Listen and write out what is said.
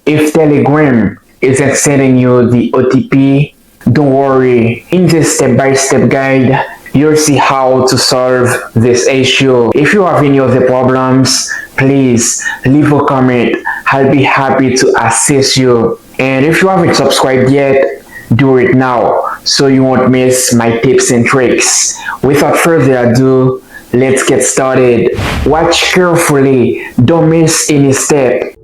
If Telegram isn't sending you the OTP, don't worry. In this step-by-step guide, you'll see how to solve this issue. If you have any other problems, please leave a comment. I'll be happy to assist you. And if you haven't subscribed yet, do it now so you won't miss my tips and tricks. Without further ado, let's get started. Watch carefully, don't miss any step.